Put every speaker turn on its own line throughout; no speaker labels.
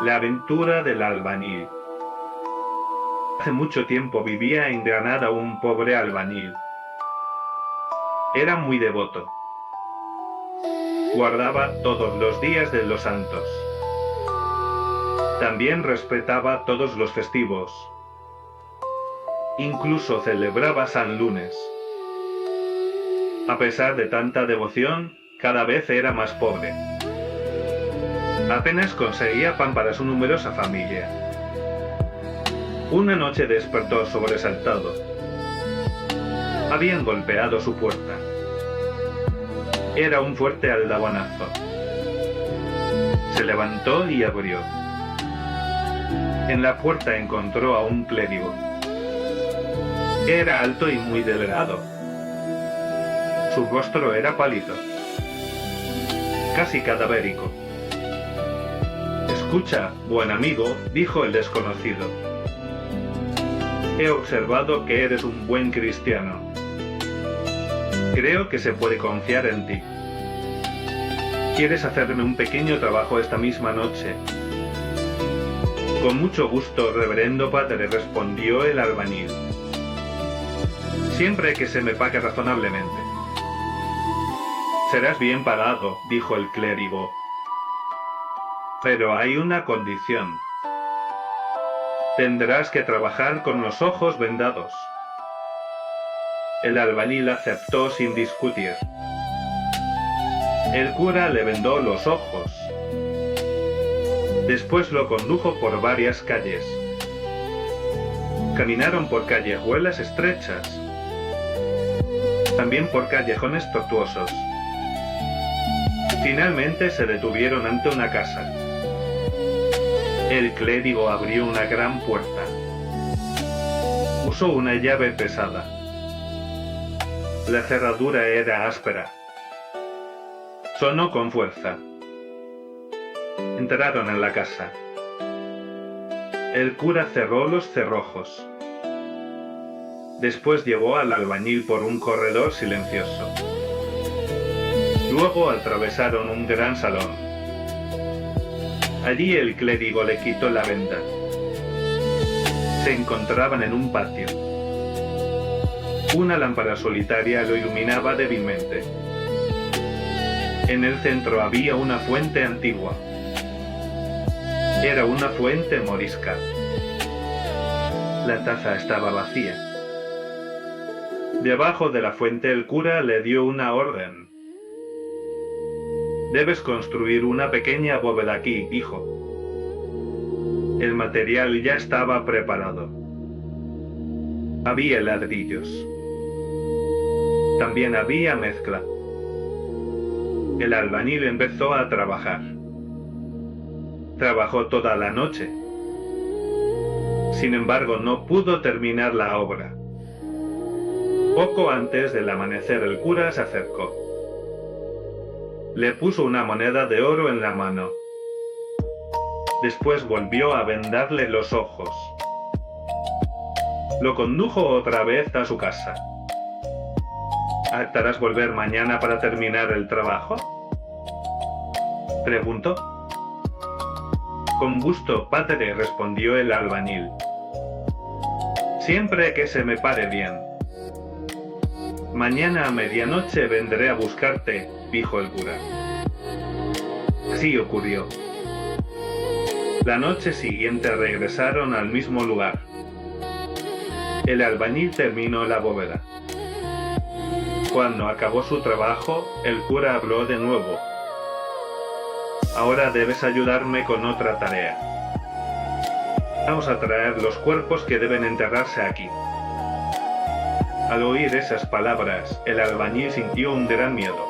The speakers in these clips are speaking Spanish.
La aventura del albañil. Hace mucho tiempo vivía en Granada un pobre albañil. Era muy devoto. Guardaba todos los días de los santos. También respetaba todos los festivos. Incluso celebraba San Lunes. A pesar de tanta devoción, cada vez era más pobre. Apenas conseguía pan para su numerosa familia. Una noche despertó sobresaltado. Habían golpeado su puerta. Era un fuerte aldabonazo. Se levantó y abrió. En la puerta encontró a un clérigo. Era alto y muy delgado. Su rostro era pálido, casi cadavérico. «Escucha, buen amigo», dijo el desconocido. «He observado que eres un buen cristiano. Creo que se puede confiar en ti. ¿Quieres hacerme un pequeño trabajo esta misma noche?» «Con mucho gusto, reverendo padre», respondió el albañil. «Siempre que se me pague razonablemente». «Serás bien pagado», dijo el clérigo. «Pero hay una condición. Tendrás que trabajar con los ojos vendados». El albañil aceptó sin discutir. El cura le vendó los ojos. Después lo condujo por varias calles. Caminaron por callejuelas estrechas, también por callejones tortuosos. Finalmente se detuvieron ante una casa. El clérigo abrió una gran puerta. Usó una llave pesada. La cerradura era áspera. Sonó con fuerza. Entraron en la casa. El cura cerró los cerrojos. Después llevó al albañil por un corredor silencioso. Luego atravesaron un gran salón. Allí el clérigo le quitó la venda. Se encontraban en un patio. Una lámpara solitaria lo iluminaba débilmente. En el centro había una fuente antigua. Era una fuente morisca. La taza estaba vacía. Debajo de la fuente el cura le dio una orden. «Debes construir una pequeña bóveda aquí», dijo. El material ya estaba preparado. Había ladrillos. También había mezcla. El albañil empezó a trabajar. Trabajó toda la noche. Sin embargo, no pudo terminar la obra. Poco antes del amanecer el cura se acercó. Le puso una moneda de oro en la mano. Después volvió a vendarle los ojos. Lo condujo otra vez a su casa. «¿Harás volver mañana para terminar el trabajo?», preguntó. «Con gusto, padre», respondió el albañil. «Siempre que se me pare bien». «Mañana a medianoche vendré a buscarte», dijo el cura. Así ocurrió. La noche siguiente regresaron al mismo lugar. El albañil terminó la bóveda. Cuando acabó su trabajo, el cura habló de nuevo. «Ahora debes ayudarme con otra tarea. Vamos a traer los cuerpos que deben enterrarse aquí». Al oír esas palabras, el albañil sintió un gran miedo.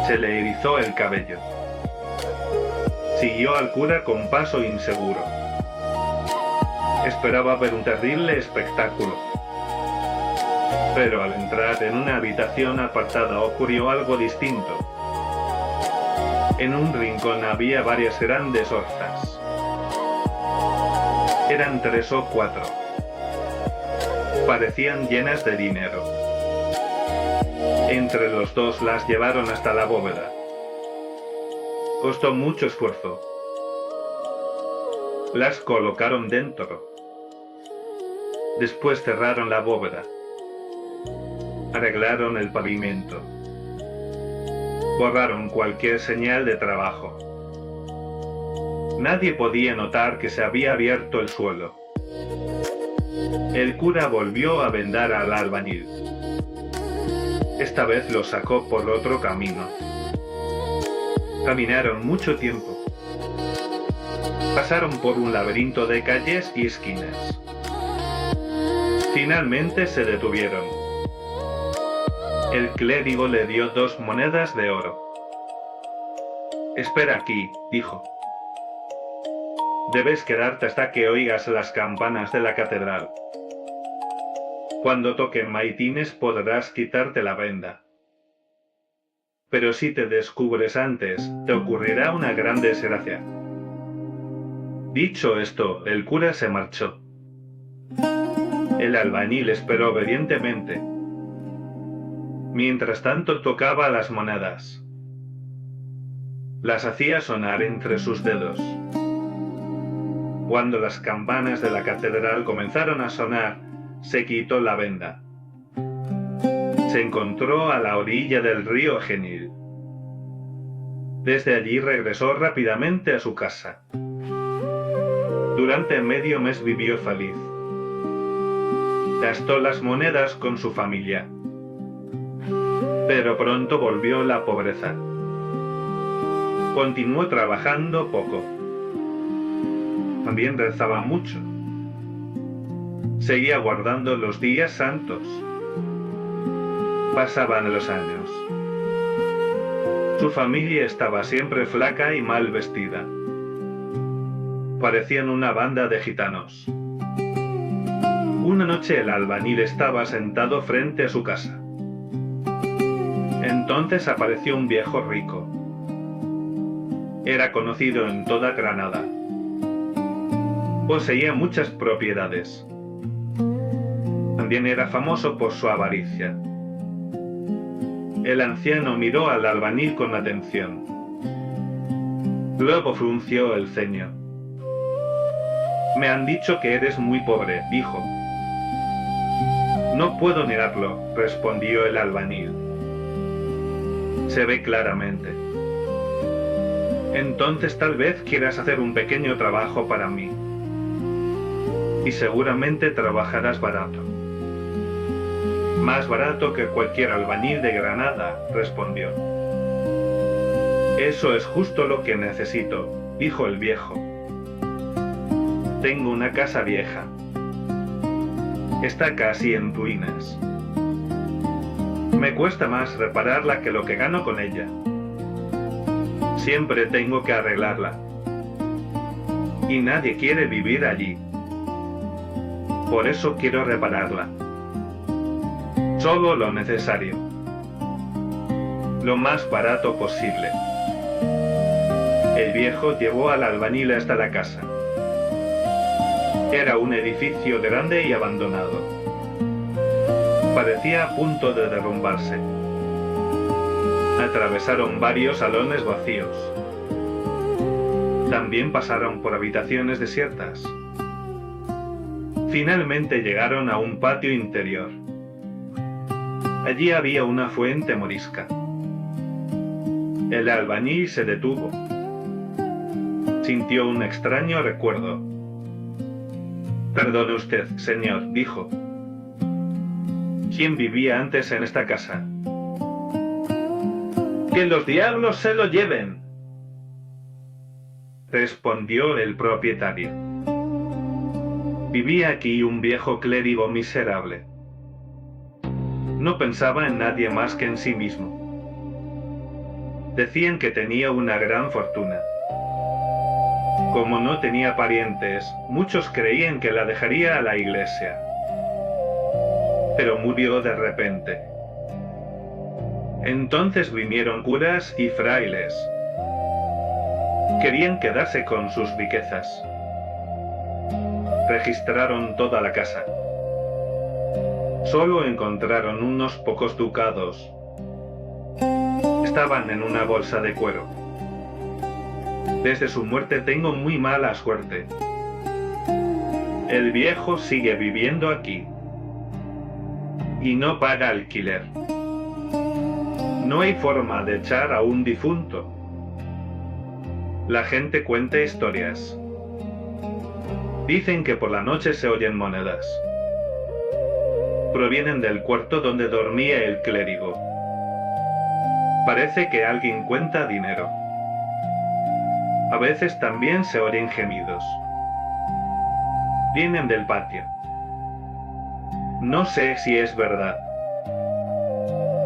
Se le erizó el cabello. Siguió al cura con paso inseguro. Esperaba ver un terrible espectáculo. Pero al entrar en una habitación apartada ocurrió algo distinto. En un rincón había varias grandes orzas. Eran 3 o 4. Parecían llenas de dinero. Entre los dos las llevaron hasta la bóveda. Costó mucho esfuerzo. Las colocaron dentro. Después cerraron la bóveda. Arreglaron el pavimento. Borraron cualquier señal de trabajo. Nadie podía notar que se había abierto el suelo. El cura volvió a vendar al albañil. Esta vez lo sacó por otro camino. Caminaron mucho tiempo. Pasaron por un laberinto de calles y esquinas. Finalmente se detuvieron. El clérigo le dio 2 monedas de oro. «Espera aquí», dijo. «Debes quedarte hasta que oigas las campanas de la catedral. Cuando toquen maitines podrás quitarte la venda. Pero si te descubres antes, te ocurrirá una gran desgracia». Dicho esto, el cura se marchó. El albañil esperó obedientemente. Mientras tanto tocaba las monedas. Las hacía sonar entre sus dedos. Cuando las campanas de la catedral comenzaron a sonar, se quitó la venda. Se encontró a la orilla del río Genil. Desde allí regresó rápidamente a su casa. Durante medio mes vivió feliz. Gastó las monedas con su familia. Pero pronto volvió la pobreza. Continuó trabajando poco. También rezaba mucho. Seguía guardando los días santos. Pasaban los años. Su familia estaba siempre flaca y mal vestida. Parecían una banda de gitanos. Una noche el albañil estaba sentado frente a su casa. Entonces apareció un viejo rico. Era conocido en toda Granada. Poseía muchas propiedades. También era famoso por su avaricia. El anciano miró al albañil con atención. Luego frunció el ceño. «Me han dicho que eres muy pobre», dijo. «No puedo negarlo», respondió el albañil. «Se ve claramente. Entonces tal vez quieras hacer un pequeño trabajo para mí. Y seguramente trabajarás barato». «Más barato que cualquier albañil de Granada», respondió. «Eso es justo lo que necesito», dijo el viejo. «Tengo una casa vieja. Está casi en ruinas. Me cuesta más repararla que lo que gano con ella. Siempre tengo que arreglarla. Y nadie quiere vivir allí. Por eso quiero repararla. Solo lo necesario. Lo más barato posible». El viejo llevó al albañil hasta la casa. Era un edificio grande y abandonado. Parecía a punto de derrumbarse. Atravesaron varios salones vacíos. También pasaron por habitaciones desiertas. Finalmente llegaron a un patio interior. Allí había una fuente morisca. El albañil se detuvo. Sintió un extraño recuerdo. «Perdone usted, señor», dijo. «¿Quién vivía antes en esta casa?» «¡Que los diablos se lo lleven!», respondió el propietario. «Vivía aquí un viejo clérigo miserable. No pensaba en nadie más que en sí mismo. Decían que tenía una gran fortuna. Como no tenía parientes, muchos creían que la dejaría a la iglesia. Pero murió de repente. Entonces vinieron curas y frailes. Querían quedarse con sus riquezas. Registraron toda la casa. Solo encontraron unos pocos ducados. Estaban en una bolsa de cuero. Desde su muerte tengo muy mala suerte. El viejo sigue viviendo aquí. Y no paga alquiler. No hay forma de echar a un difunto. La gente cuenta historias. Dicen que por la noche se oyen monedas. Provienen del cuarto donde dormía el clérigo. Parece que alguien cuenta dinero. A veces también se oyen gemidos. Vienen del patio. No sé si es verdad,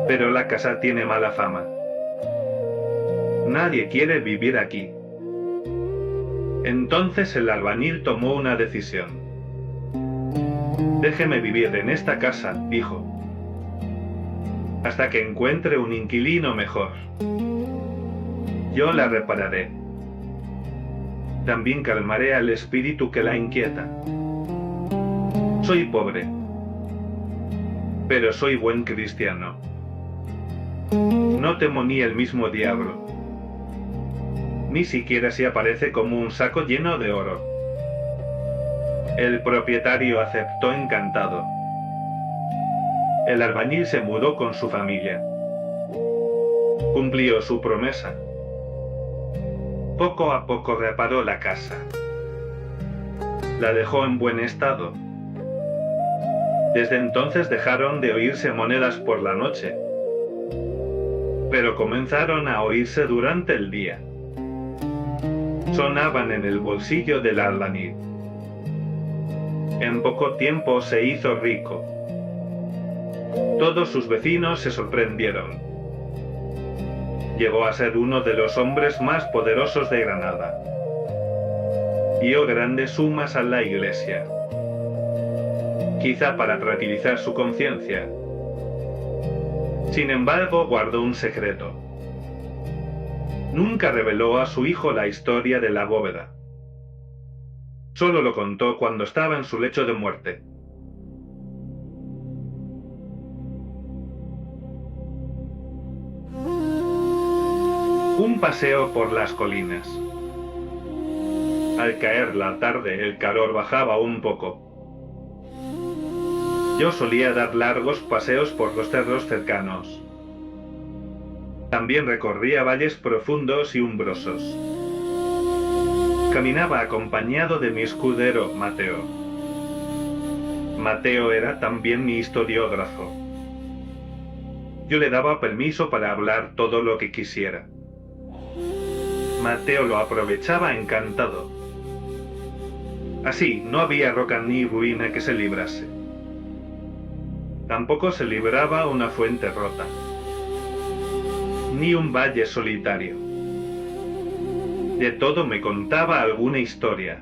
pero la casa tiene mala fama. Nadie quiere vivir aquí. Entonces el albañil tomó una decisión. Déjeme vivir en esta casa, dijo, hasta que encuentre un inquilino mejor. Yo la repararé. También calmaré al espíritu que la inquieta. Soy pobre, pero soy buen cristiano. No temo ni el mismo diablo, ni siquiera si aparece como un saco lleno de oro. El propietario aceptó encantado. El albañil se mudó con su familia. Cumplió su promesa. Poco a poco reparó la casa. La dejó en buen estado. Desde entonces dejaron de oírse monedas por la noche, pero comenzaron a oírse durante el día. Sonaban en el bolsillo del albañil. En poco tiempo se hizo rico. Todos sus vecinos se sorprendieron. Llegó a ser uno de los hombres más poderosos de Granada. Dio grandes sumas a la iglesia, quizá para tranquilizar su conciencia. Sin embargo, guardó un secreto. Nunca reveló a su hijo la historia de la bóveda. Solo lo contó cuando estaba en su lecho de muerte. Un paseo por las colinas. Al caer la tarde, el calor bajaba un poco. Yo solía dar largos paseos por los cerros cercanos. También recorría valles profundos y umbrosos. Caminaba acompañado de mi escudero, Mateo. Mateo era también mi historiógrafo. Yo le daba permiso para hablar todo lo que quisiera. Mateo lo aprovechaba encantado. Así, no había roca ni ruina que se librase. Tampoco se libraba una fuente rota, ni un valle solitario. De todo me contaba alguna historia.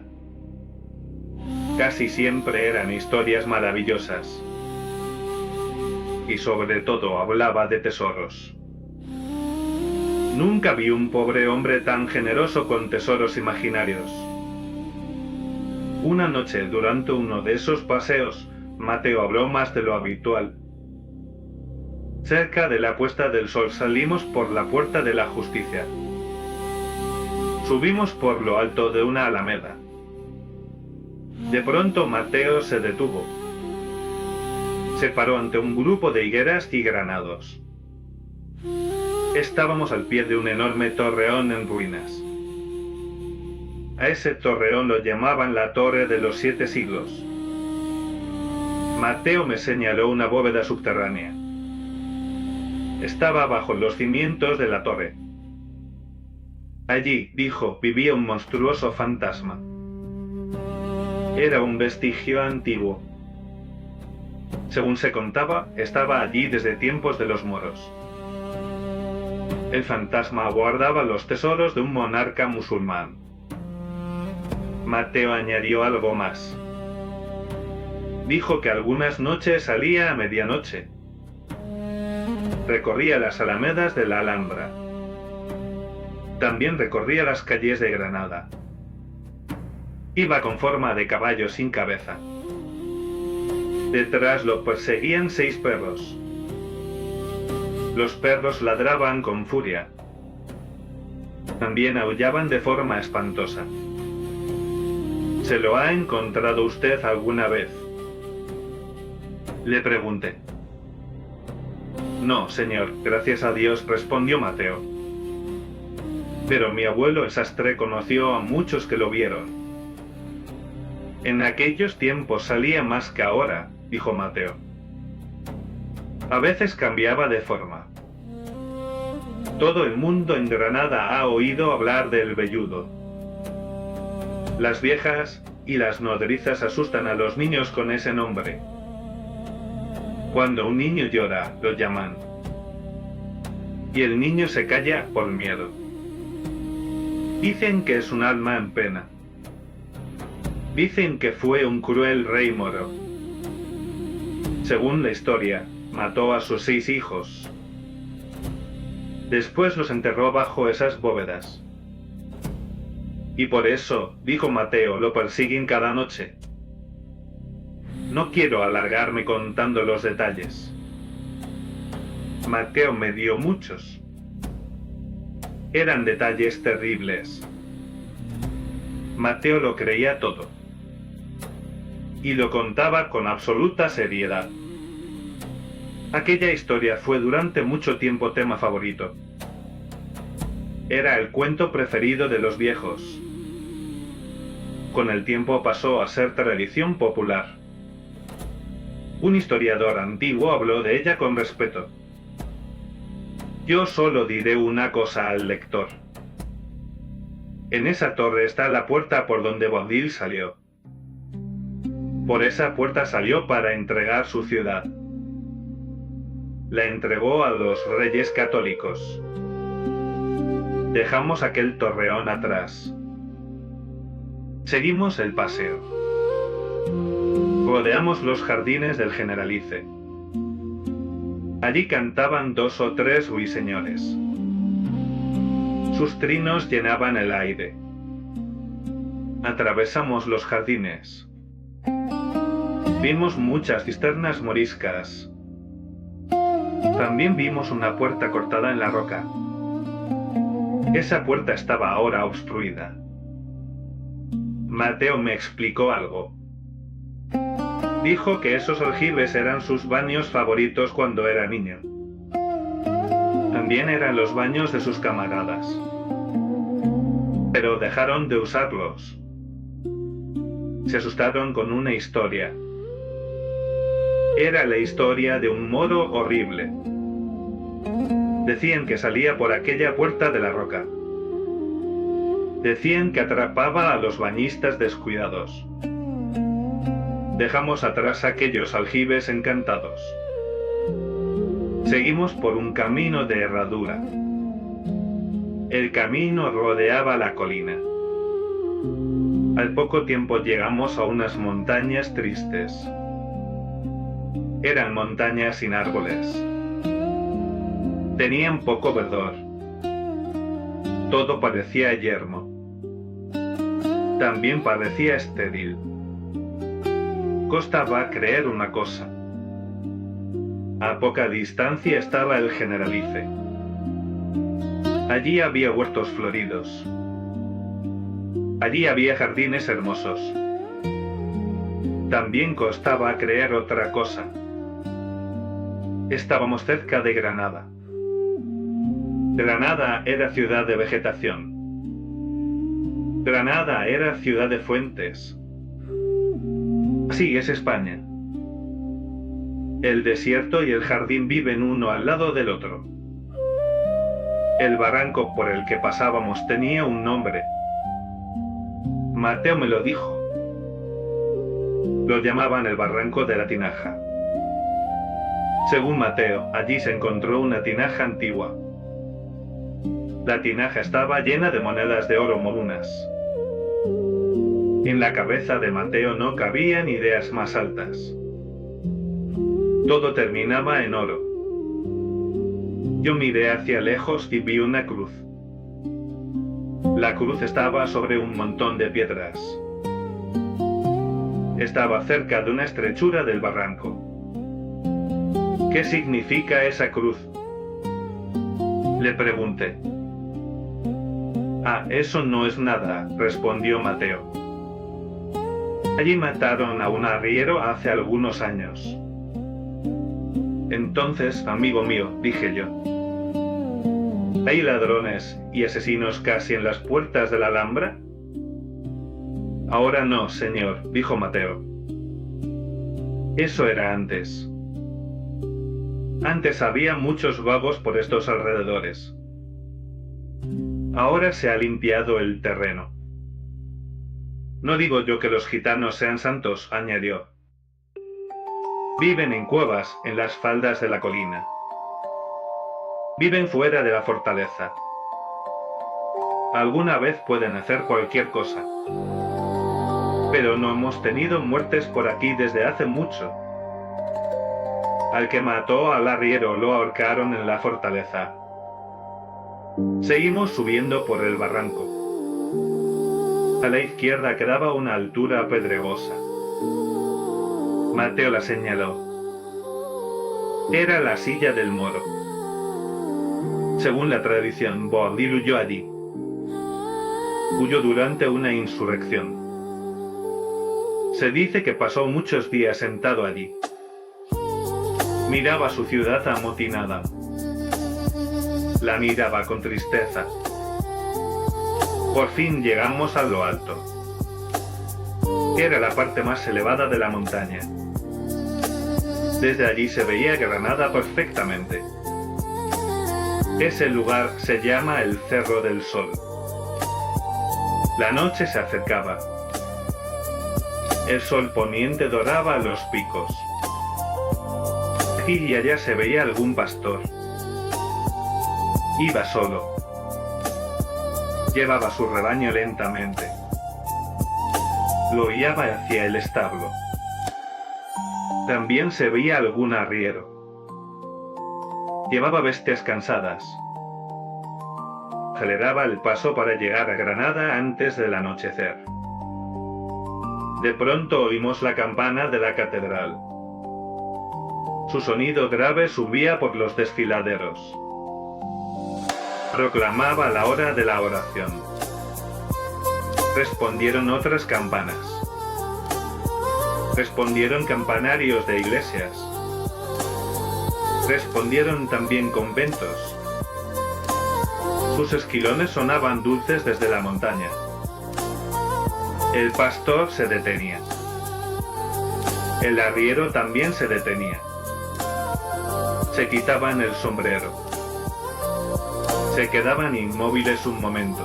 Casi siempre eran historias maravillosas. Y sobre todo hablaba de tesoros. Nunca vi un pobre hombre tan generoso con tesoros imaginarios. Una noche, durante uno de esos paseos, Mateo habló más de lo habitual. Cerca de la puesta del sol salimos por la puerta de la justicia. Subimos por lo alto de una alameda. De pronto Mateo se detuvo. Se paró ante un grupo de higueras y granados. Estábamos al pie de un enorme torreón en ruinas. A ese torreón lo llamaban la Torre de los 7 siglos. Mateo me señaló una bóveda subterránea. Estaba bajo los cimientos de la torre. Allí, dijo, vivía un monstruoso fantasma. Era un vestigio antiguo. Según se contaba, estaba allí desde tiempos de los moros. El fantasma guardaba los tesoros de un monarca musulmán. Mateo añadió algo más. Dijo que algunas noches salía a medianoche. Recorría las alamedas de la Alhambra. También recorría las calles de Granada. Iba con forma de caballo sin cabeza. Detrás lo perseguían 6 perros. Los perros ladraban con furia. También aullaban de forma espantosa. ¿Se lo ha encontrado usted alguna vez?, le pregunté. No, señor, gracias a Dios, respondió Mateo. Pero mi abuelo el sastre conoció a muchos que lo vieron. En aquellos tiempos salía más que ahora, dijo Mateo. A veces cambiaba de forma. Todo el mundo en Granada ha oído hablar del velludo. Las viejas y las nodrizas asustan a los niños con ese nombre. Cuando un niño llora, lo llaman. Y el niño se calla por miedo. Dicen que es un alma en pena. Dicen que fue un cruel rey moro. Según la historia, mató a sus 6 hijos. Después los enterró bajo esas bóvedas. Y por eso, dijo Mateo, lo persiguen cada noche. No quiero alargarme contando los detalles. Mateo me dio muchos. Eran detalles terribles. Mateo lo creía todo. Y lo contaba con absoluta seriedad. Aquella historia fue durante mucho tiempo tema favorito. Era el cuento preferido de los viejos. Con el tiempo pasó a ser tradición popular. Un historiador antiguo habló de ella con respeto. Yo solo diré una cosa al lector. En esa torre está la puerta por donde Boabdil salió. Por esa puerta salió para entregar su ciudad. La entregó a los reyes católicos. Dejamos aquel torreón atrás. Seguimos el paseo. Rodeamos los jardines del Generalife. Allí cantaban 2 o 3 ruiseñores. Sus trinos llenaban el aire. Atravesamos los jardines. Vimos muchas cisternas moriscas. También vimos una puerta cortada en la roca. Esa puerta estaba ahora obstruida. Mateo me explicó algo. Dijo que esos aljibes eran sus baños favoritos cuando era niño. También eran los baños de sus camaradas. Pero dejaron de usarlos. Se asustaron con una historia. Era la historia de un moro horrible. Decían que salía por aquella puerta de la roca. Decían que atrapaba a los bañistas descuidados. Dejamos atrás aquellos aljibes encantados. Seguimos por un camino de herradura. El camino rodeaba la colina. Al poco tiempo llegamos a unas montañas tristes. Eran montañas sin árboles. Tenían poco verdor. Todo parecía yermo. También parecía estéril. Costaba creer una cosa. A poca distancia estaba el Generalife. Allí había huertos floridos. Allí había jardines hermosos. También costaba creer otra cosa. Estábamos cerca de Granada. Granada era ciudad de vegetación. Granada era ciudad de fuentes. Así es España. El desierto y el jardín viven uno al lado del otro. El barranco por el que pasábamos tenía un nombre. Mateo me lo dijo. Lo llamaban el barranco de la Tinaja. Según Mateo, allí se encontró una tinaja antigua. La tinaja estaba llena de monedas de oro morunas. En la cabeza de Mateo no cabían ideas más altas. Todo terminaba en oro. Yo miré hacia lejos y vi una cruz. La cruz estaba sobre un montón de piedras. Estaba cerca de una estrechura del barranco. ¿Qué significa esa cruz?, le pregunté. Ah, eso no es nada, respondió Mateo. Allí mataron a un arriero hace algunos años. Entonces, amigo mío, dije yo, ¿hay ladrones y asesinos casi en las puertas de la Alhambra? Ahora no, señor, dijo Mateo. Eso era antes. Antes había muchos vagos por estos alrededores. Ahora se ha limpiado el terreno. No digo yo que los gitanos sean santos, añadió. Viven en cuevas en las faldas de la colina. Viven fuera de la fortaleza. Alguna vez pueden hacer cualquier cosa. Pero no hemos tenido muertes por aquí desde hace mucho. Al que mató al arriero lo ahorcaron en la fortaleza. Seguimos subiendo por el barranco. A la izquierda quedaba una altura pedregosa. Mateo la señaló. Era la silla del moro. Según la tradición, Boabdil huyó allí. Huyó durante una insurrección. Se dice que pasó muchos días sentado allí. Miraba su ciudad amotinada. La miraba con tristeza. Por fin llegamos a lo alto. Era la parte más elevada de la montaña. Desde allí se veía Granada perfectamente. Ese lugar se llama el Cerro del Sol. La noche se acercaba. El sol poniente doraba los picos. Aquí y allá se veía algún pastor. Iba solo. Llevaba su rebaño lentamente. Lo guiaba hacia el establo. También se veía algún arriero. Llevaba bestias cansadas. Aceleraba el paso para llegar a Granada antes del anochecer. De pronto oímos la campana de la catedral. Su sonido grave subía por los desfiladeros. Proclamaba la hora de la oración. Respondieron otras campanas. Respondieron campanarios de iglesias. Respondieron también conventos. Sus esquilones sonaban dulces desde la montaña. El pastor se detenía. El arriero también se detenía. Se quitaban el sombrero. Se quedaban inmóviles un momento.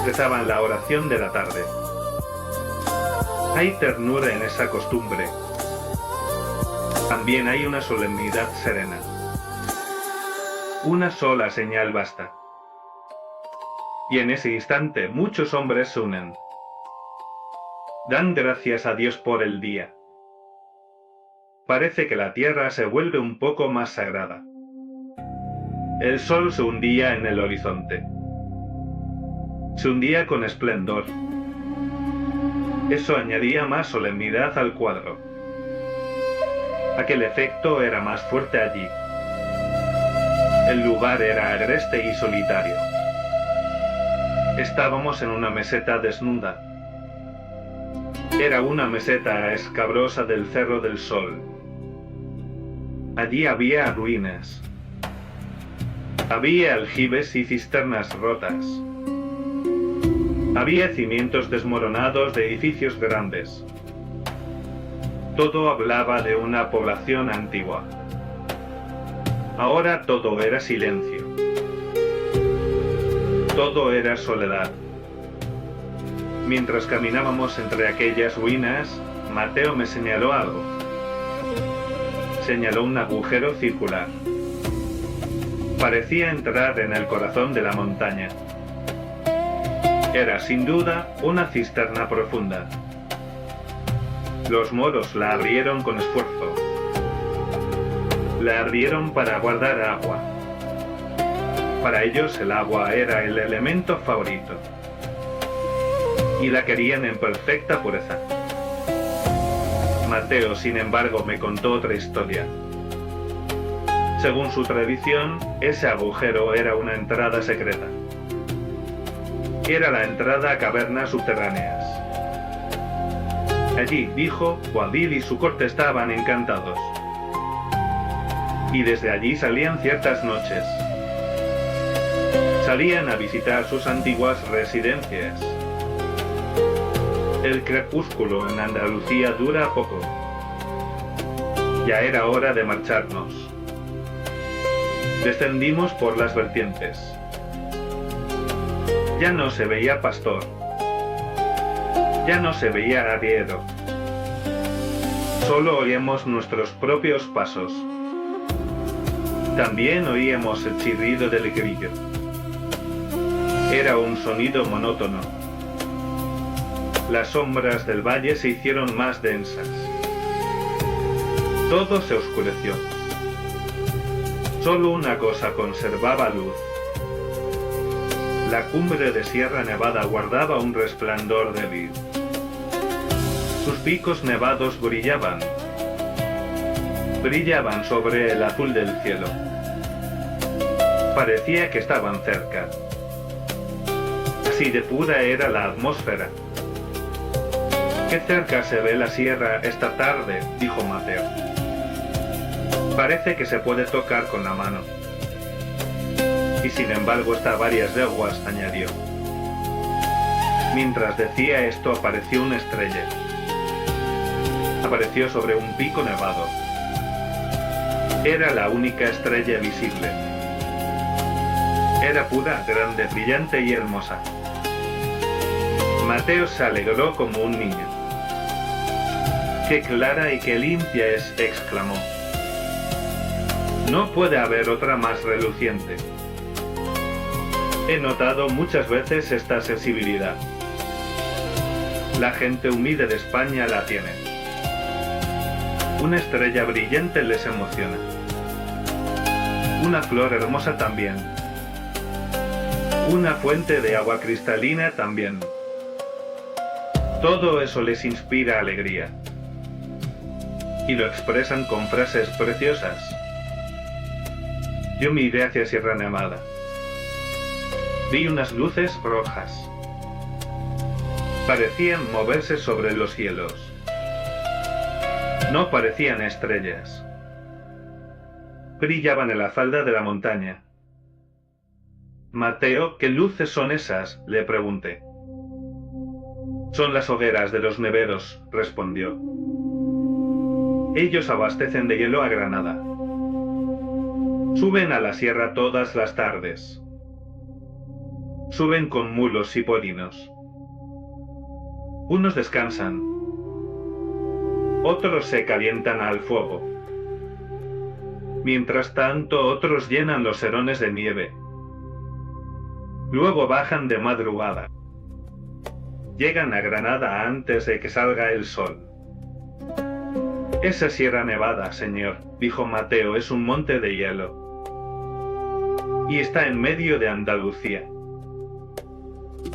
Rezaban la oración de la tarde. Hay ternura en esa costumbre. También hay una solemnidad serena. Una sola señal basta. Y en ese instante muchos hombres se unen. Dan gracias a Dios por el día. Parece que la tierra se vuelve un poco más sagrada. El sol se hundía en el horizonte. Se hundía con esplendor. Eso añadía más solemnidad al cuadro. Aquel efecto era más fuerte allí. El lugar era agreste y solitario. Estábamos en una meseta desnuda. Era una meseta escabrosa del Cerro del Sol. Allí había ruinas. Había aljibes y cisternas rotas. Había cimientos desmoronados de edificios grandes. Todo hablaba de una población antigua. Ahora todo era silencio. Todo era soledad. Mientras caminábamos entre aquellas ruinas, Mateo me señaló algo. Señaló un agujero circular. Parecía entrar en el corazón de la montaña. Era sin duda una cisterna profunda. Los moros la abrieron con esfuerzo. La abrieron para guardar agua. Para ellos el agua era el elemento favorito. Y la querían en perfecta pureza. Mateo, sin embargo, me contó otra historia. Según su tradición, ese agujero era una entrada secreta. Era la entrada a cavernas subterráneas. Allí, dijo, Boabdil y su corte estaban encantados. Y desde allí salían ciertas noches. Salían a visitar sus antiguas residencias. El crepúsculo en Andalucía dura poco. Ya era hora de marcharnos. Descendimos por las vertientes. Ya no se veía pastor. Ya no se veía arriero. Solo oíamos nuestros propios pasos. También oíamos el chirrido del grillo. Era un sonido monótono. Las sombras del valle se hicieron más densas. Todo se oscureció. Solo una cosa conservaba luz. La cumbre de Sierra Nevada guardaba un resplandor débil. Sus picos nevados brillaban. Brillaban sobre el azul del cielo. Parecía que estaban cerca. Así de pura era la atmósfera. «Qué cerca se ve la sierra esta tarde», dijo Mateo. «Parece que se puede tocar con la mano». «Y sin embargo está a varias leguas», añadió. Mientras decía esto apareció una estrella. Apareció sobre un pico nevado. Era la única estrella visible. Era pura, grande, brillante y hermosa. Mateo se alegró como un niño. «¡Qué clara y qué limpia es!», exclamó. «No puede haber otra más reluciente». He notado muchas veces esta sensibilidad. La gente humilde de España la tiene. Una estrella brillante les emociona. Una flor hermosa también. Una fuente de agua cristalina también. Todo eso les inspira alegría. Y lo expresan con frases preciosas. Yo miré hacia Sierra Nevada. Vi unas luces rojas. Parecían moverse sobre los cielos. No parecían estrellas. Brillaban en la falda de la montaña. «Mateo, ¿qué luces son esas?», le pregunté. «Son las hogueras de los neveros», respondió. «Ellos abastecen de hielo a Granada. Suben a la sierra todas las tardes. Suben con mulos y polinos. Unos descansan. Otros se calientan al fuego. Mientras tanto, otros llenan los serones de nieve. Luego bajan de madrugada. Llegan a Granada antes de que salga el sol». «Esa Sierra Nevada, señor», dijo Mateo, «es un monte de hielo. Y está en medio de Andalucía.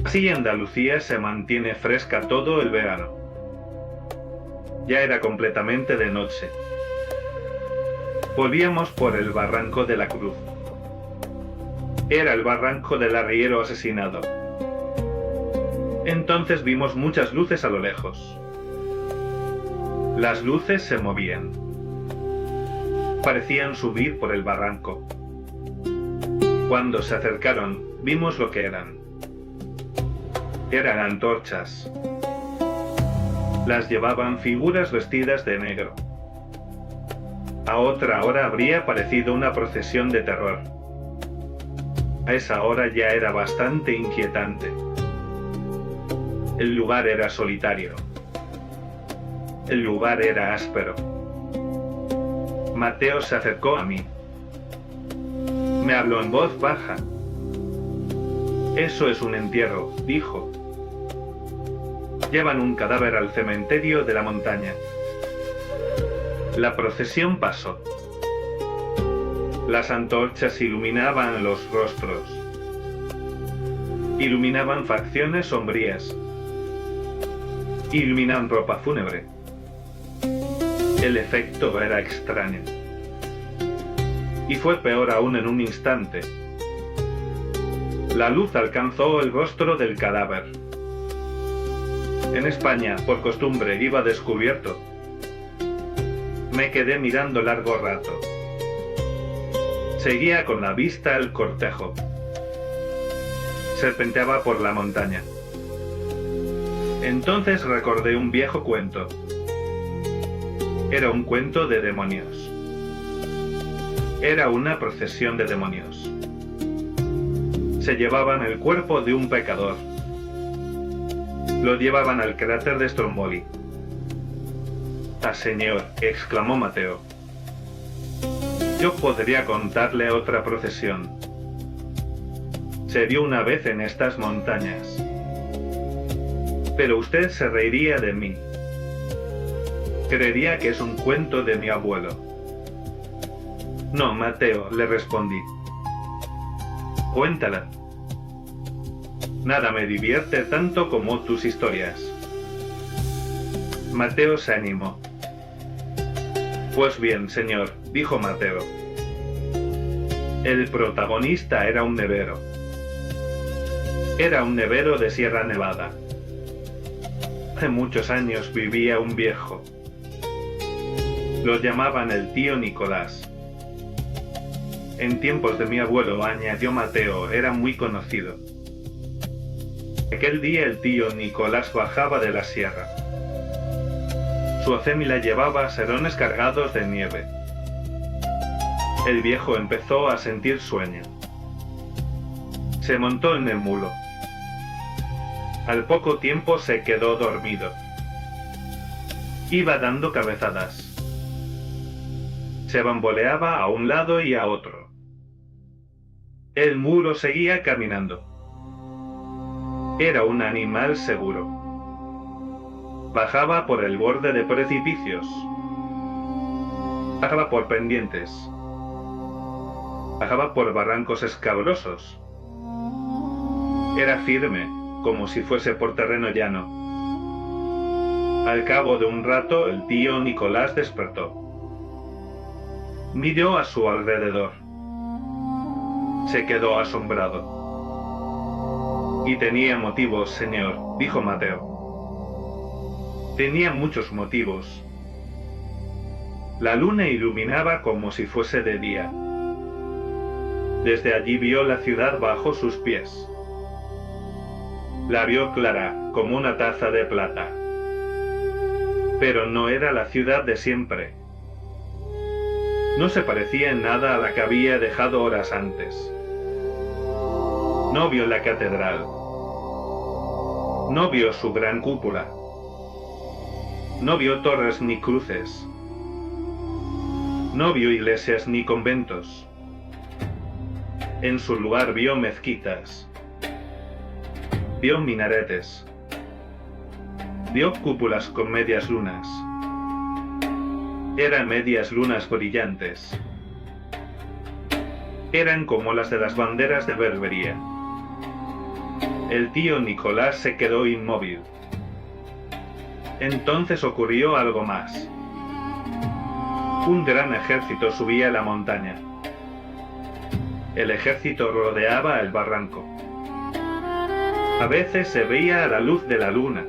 Así Andalucía se mantiene fresca todo el verano». Ya era completamente de noche. Volvíamos por el barranco de la Cruz. Era el barranco del arriero asesinado. Entonces vimos muchas luces a lo lejos. Las luces se movían. Parecían subir por el barranco. Cuando se acercaron, vimos lo que eran. Eran antorchas. Las llevaban figuras vestidas de negro. A otra hora habría parecido una procesión de terror. A esa hora ya era bastante inquietante. El lugar era solitario. El lugar era áspero. Mateo se acercó a mí. Me habló en voz baja. «Eso es un entierro», dijo. «Llevan un cadáver al cementerio de la montaña». La procesión pasó. Las antorchas iluminaban los rostros. Iluminaban facciones sombrías. Iluminaban ropa fúnebre. El efecto era extraño. Y fue peor aún en un instante. La luz alcanzó el rostro del cadáver. En España, por costumbre, iba descubierto. Me quedé mirando largo rato. Seguía con la vista el cortejo. Serpenteaba por la montaña. Entonces recordé un viejo cuento. Era un cuento de demonios. Era una procesión de demonios. Se llevaban el cuerpo de un pecador. Lo llevaban al cráter de Stromboli. ¡Ah, señor!, exclamó Mateo. Yo podría contarle otra procesión. Se vio una vez en estas montañas. Pero usted se reiría de mí. Creería que es un cuento de mi abuelo. No, Mateo, le respondí. Cuéntala. Nada me divierte tanto como tus historias. Mateo se animó. Pues bien, señor, dijo Mateo. El protagonista era un nevero. Era un nevero de Sierra Nevada. Hace muchos años vivía un viejo. Lo llamaban el tío Nicolás. En tiempos de mi abuelo, añadió Mateo, era muy conocido. Aquel día el tío Nicolás bajaba de la sierra. Su acémila llevaba serones cargados de nieve. El viejo empezó a sentir sueño. Se montó en el mulo. Al poco tiempo se quedó dormido. Iba dando cabezadas. Se bamboleaba a un lado y a otro. El mulo seguía caminando. Era un animal seguro. Bajaba por el borde de precipicios. Bajaba por pendientes. Bajaba por barrancos escabrosos. Era firme, como si fuese por terreno llano. Al cabo de un rato, el tío Nicolás despertó. Miró a su alrededor. Se quedó asombrado. Y tenía motivos, señor, dijo Mateo. Tenía muchos motivos. La luna iluminaba como si fuese de día. Desde allí vio la ciudad bajo sus pies. La vio clara, como una taza de plata. Pero no era la ciudad de siempre. No se parecía en nada a la que había dejado horas antes. No vio la catedral. No vio su gran cúpula. No vio torres ni cruces. No vio iglesias ni conventos. En su lugar vio mezquitas. Vio minaretes. Vio cúpulas con medias lunas. Eran medias lunas brillantes. Eran como las de las banderas de Berbería. El tío Nicolás se quedó inmóvil. Entonces ocurrió algo más. Un gran ejército subía la montaña. El ejército rodeaba el barranco. A veces se veía a la luz de la luna.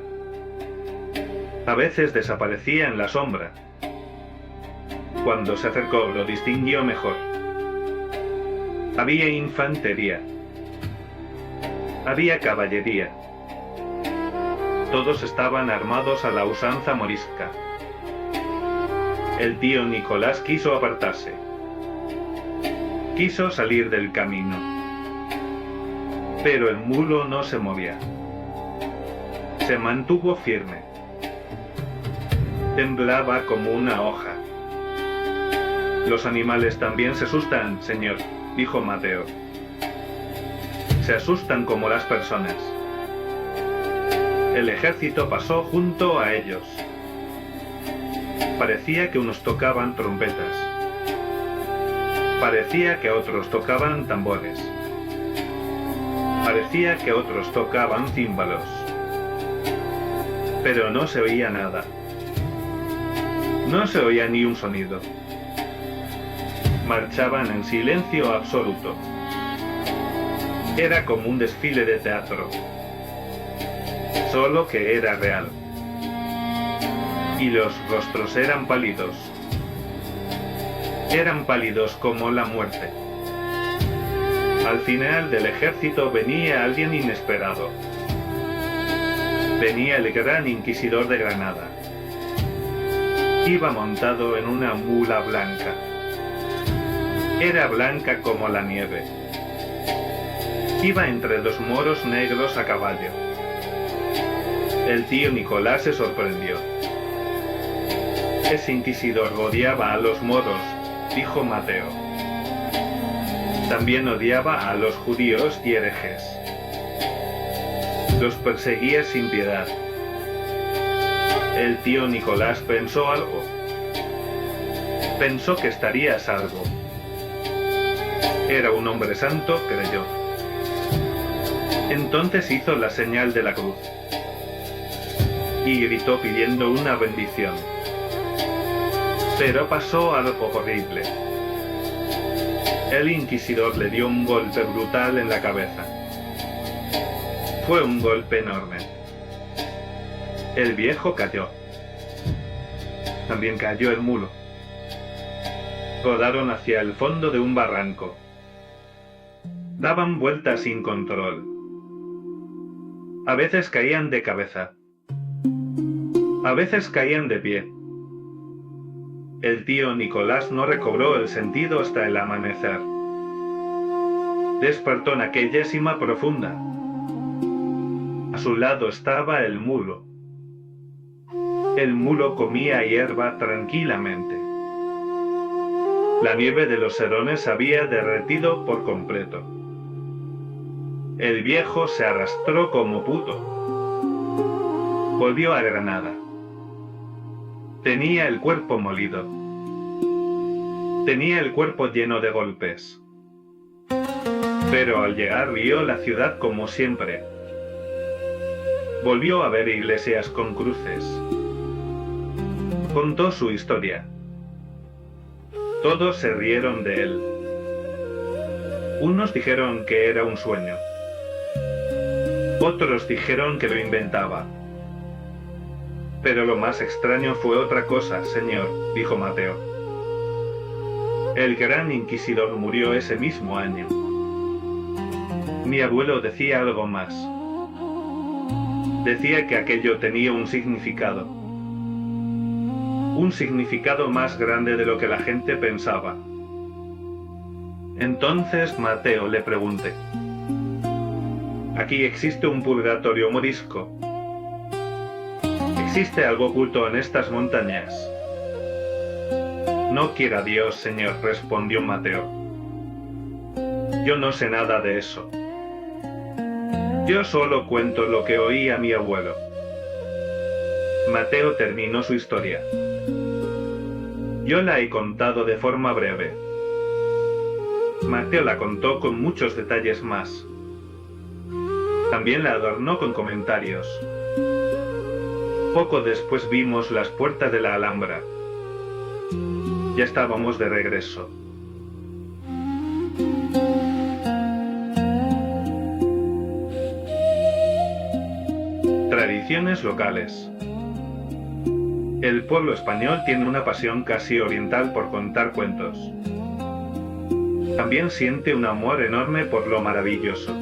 A veces desaparecía en la sombra. Cuando se acercó lo distinguió mejor. Había infantería. Había caballería. Todos estaban armados a la usanza morisca. El tío Nicolás quiso apartarse. Quiso salir del camino. Pero el mulo no se movía. Se mantuvo firme. Temblaba como una hoja. Los animales también se asustan, señor, dijo Mateo. Se asustan como las personas. El ejército pasó junto a ellos. Parecía que unos tocaban trompetas. Parecía que otros tocaban tambores. Parecía que otros tocaban címbalos. Pero no se oía nada. No se oía ni un sonido. Marchaban en silencio absoluto. Era como un desfile de teatro. solo que era real. Y los rostros eran pálidos. Eran pálidos como la muerte. Al final del ejército venía alguien inesperado. Venía el gran inquisidor de Granada. Iba montado en una mula blanca. Era blanca como la nieve. Iba entre dos moros negros a caballo. El tío Nicolás se sorprendió. Ese inquisidor odiaba a los moros, dijo Mateo. También odiaba a los judíos y herejes. Los perseguía sin piedad. El tío Nicolás pensó algo. Pensó que estaría a salvo. Era un hombre santo, creyó. Entonces hizo la señal de la cruz y gritó pidiendo una bendición. Pero pasó algo horrible. El inquisidor le dio un golpe brutal en la cabeza. Fue un golpe enorme. El viejo cayó. También cayó el mulo. Rodaron hacia el fondo de un barranco. Daban vueltas sin control. A veces caían de cabeza. A veces caían de pie. El tío Nicolás no recobró el sentido hasta el amanecer. Despertó en aquella sima profunda. A su lado estaba el mulo. El mulo comía hierba tranquilamente. La nieve de los serones había derretido por completo. El viejo se arrastró como pudo. Volvió a Granada. Tenía el cuerpo molido. Tenía el cuerpo lleno de golpes. Pero al llegar vio la ciudad como siempre. Volvió a ver iglesias con cruces. Contó su historia. Todos se rieron de él. Unos dijeron que era un sueño. Otros dijeron que lo inventaba. Pero lo más extraño fue otra cosa, señor, dijo Mateo. El gran inquisidor murió ese mismo año. Mi abuelo decía algo más. Decía que aquello tenía un significado. Un significado más grande de lo que la gente pensaba. Entonces Mateo le pregunté: ¿aquí existe un purgatorio morisco? ¿Existe algo oculto en estas montañas? No quiera Dios, señor, respondió Mateo. Yo no sé nada de eso. Yo solo cuento lo que oí a mi abuelo. Mateo terminó su historia. Yo la he contado de forma breve. Mateo la contó con muchos detalles más. También la adornó con comentarios. Poco después vimos las puertas de la Alhambra. Ya estábamos de regreso. Tradiciones locales. El pueblo español tiene una pasión casi oriental por contar cuentos. También siente un amor enorme por lo maravilloso.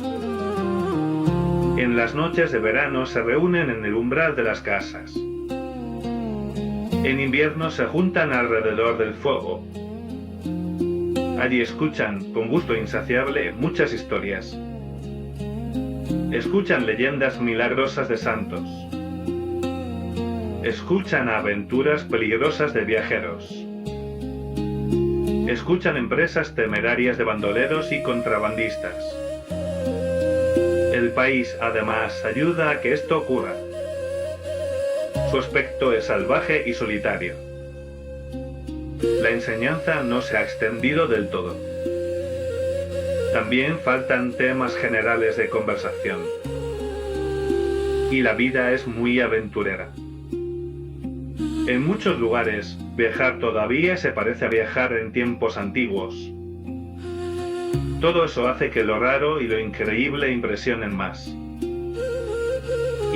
En las noches de verano se reúnen en el umbral de las casas. En invierno se juntan alrededor del fuego. Allí escuchan, con gusto insaciable, muchas historias. Escuchan leyendas milagrosas de santos. Escuchan aventuras peligrosas de viajeros. Escuchan empresas temerarias de bandoleros y contrabandistas. El país, además, ayuda a que esto ocurra. Su aspecto es salvaje y solitario. La enseñanza no se ha extendido del todo. También faltan temas generales de conversación. Y la vida es muy aventurera. En muchos lugares, viajar todavía se parece a viajar en tiempos antiguos. Todo eso hace que lo raro y lo increíble impresionen más.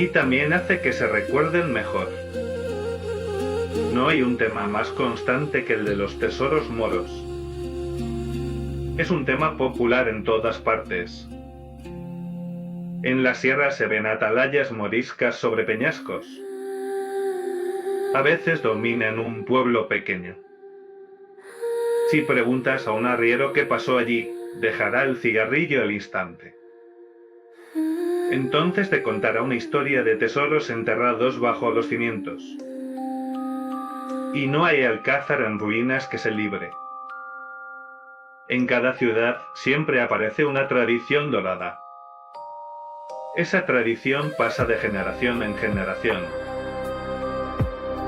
y también hace que se recuerden mejor. No hay un tema más constante que el de los tesoros moros. Es un tema popular en todas partes. En la sierra se ven atalayas moriscas sobre peñascos. A veces dominan un pueblo pequeño. Si preguntas a un arriero qué pasó allí, dejará el cigarrillo al instante. Entonces te contará una historia de tesoros enterrados bajo los cimientos. Y no hay alcázar en ruinas que se libre. En cada ciudad siempre aparece una tradición dorada. Esa tradición pasa de generación en generación.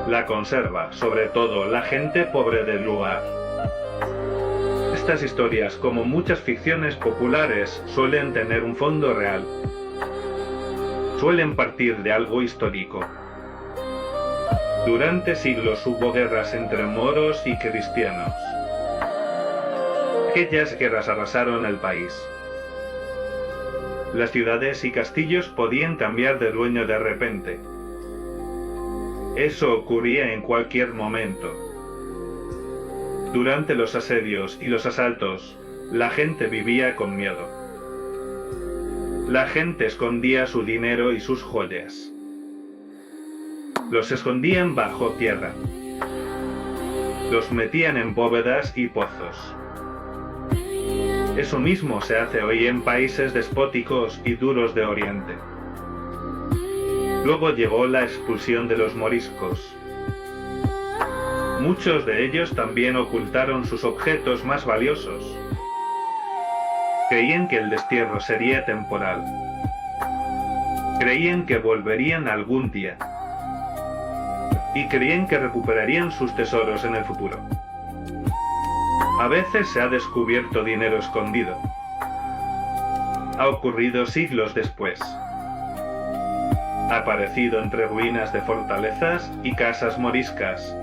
La conserva, sobre todo, la gente pobre del lugar. Estas historias, como muchas ficciones populares, suelen tener un fondo real. Suelen partir de algo histórico. Durante siglos hubo guerras entre moros y cristianos. Aquellas guerras arrasaron el país. Las ciudades y castillos podían cambiar de dueño de repente. Eso ocurría en cualquier momento. Durante los asedios y los asaltos, la gente vivía con miedo. La gente escondía su dinero y sus joyas. Los escondían bajo tierra. Los metían en bóvedas y pozos. Eso mismo se hace hoy en países despóticos y duros de Oriente. Luego llegó la expulsión de los moriscos. Muchos de ellos también ocultaron sus objetos más valiosos. Creían que el destierro sería temporal. Creían que volverían algún día. Y creían que recuperarían sus tesoros en el futuro. A veces se ha descubierto dinero escondido. Ha ocurrido siglos después. Ha aparecido entre ruinas de fortalezas y casas moriscas.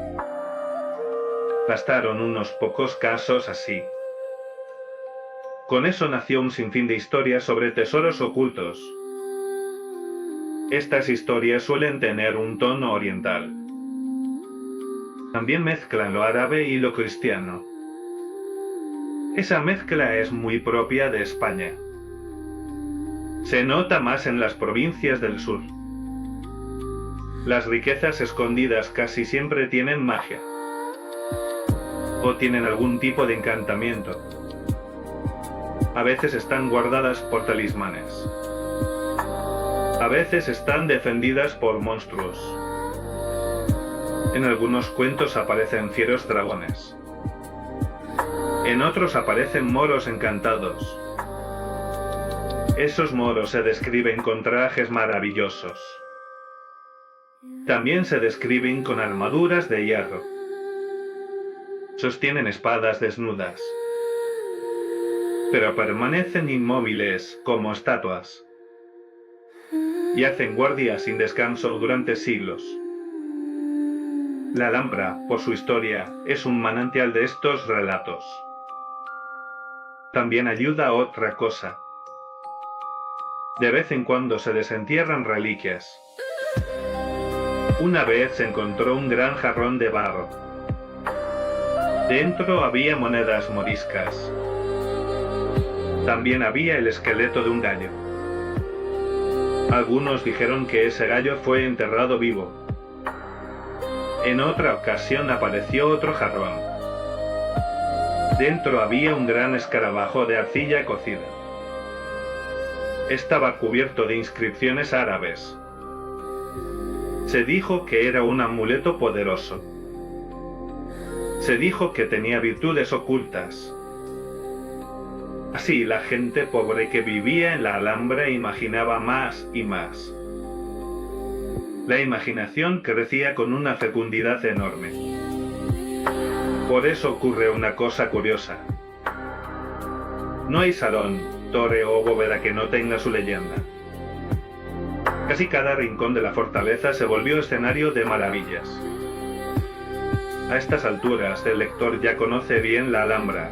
Bastaron unos pocos casos así. Con eso nació un sinfín de historias sobre tesoros ocultos. Estas historias suelen tener un tono oriental. También mezclan lo árabe y lo cristiano. Esa mezcla es muy propia de España. Se nota más en las provincias del sur. Las riquezas escondidas casi siempre tienen magia. O tienen algún tipo de encantamiento. A veces están guardadas por talismanes. A veces están defendidas por monstruos. En algunos cuentos aparecen fieros dragones. En otros aparecen moros encantados. Esos moros se describen con trajes maravillosos. También se describen con armaduras de hierro. Sostienen espadas desnudas. Pero permanecen inmóviles como estatuas. Y hacen guardia sin descanso durante siglos. La Alhambra, por su historia, es un manantial de estos relatos. También ayuda a otra cosa. De vez en cuando se desentierran reliquias. Una vez se encontró un gran jarrón de barro. Dentro había monedas moriscas. También había el esqueleto de un gallo. Algunos dijeron que ese gallo fue enterrado vivo. En otra ocasión apareció otro jarrón. Dentro había un gran escarabajo de arcilla cocida. Estaba cubierto de inscripciones árabes. Se dijo que era un amuleto poderoso. Se dijo que tenía virtudes ocultas. Así la gente pobre que vivía en la Alhambra imaginaba más y más. La imaginación crecía con una fecundidad enorme. Por eso ocurre una cosa curiosa. No hay salón, torre o bóveda que no tenga su leyenda. Casi cada rincón de la fortaleza se volvió escenario de maravillas. A estas alturas el lector ya conoce bien la Alhambra.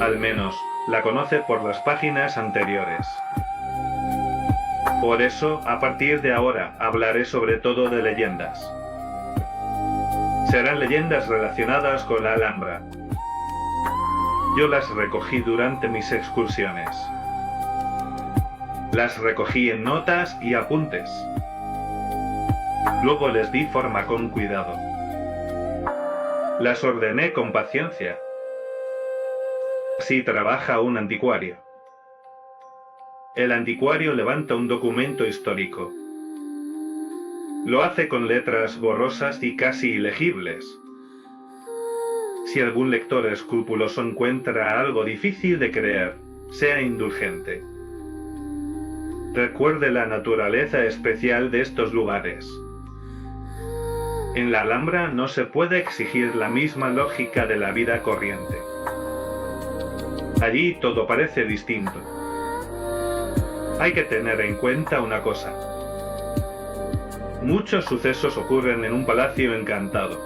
Al menos, la conoce por las páginas anteriores. Por eso, a partir de ahora, hablaré sobre todo de leyendas. Serán leyendas relacionadas con la Alhambra. Yo las recogí durante mis excursiones. Las recogí en notas y apuntes. Luego les di forma con cuidado. Las ordené con paciencia. Así trabaja un anticuario. El anticuario levanta un documento histórico. Lo hace con letras borrosas y casi ilegibles. Si algún lector escrupuloso encuentra algo difícil de creer, sea indulgente. Recuerde la naturaleza especial de estos lugares. En la Alhambra no se puede exigir la misma lógica de la vida corriente. Allí todo parece distinto. Hay que tener en cuenta una cosa. Muchos sucesos ocurren en un palacio encantado.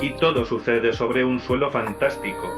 Y todo sucede sobre un suelo fantástico,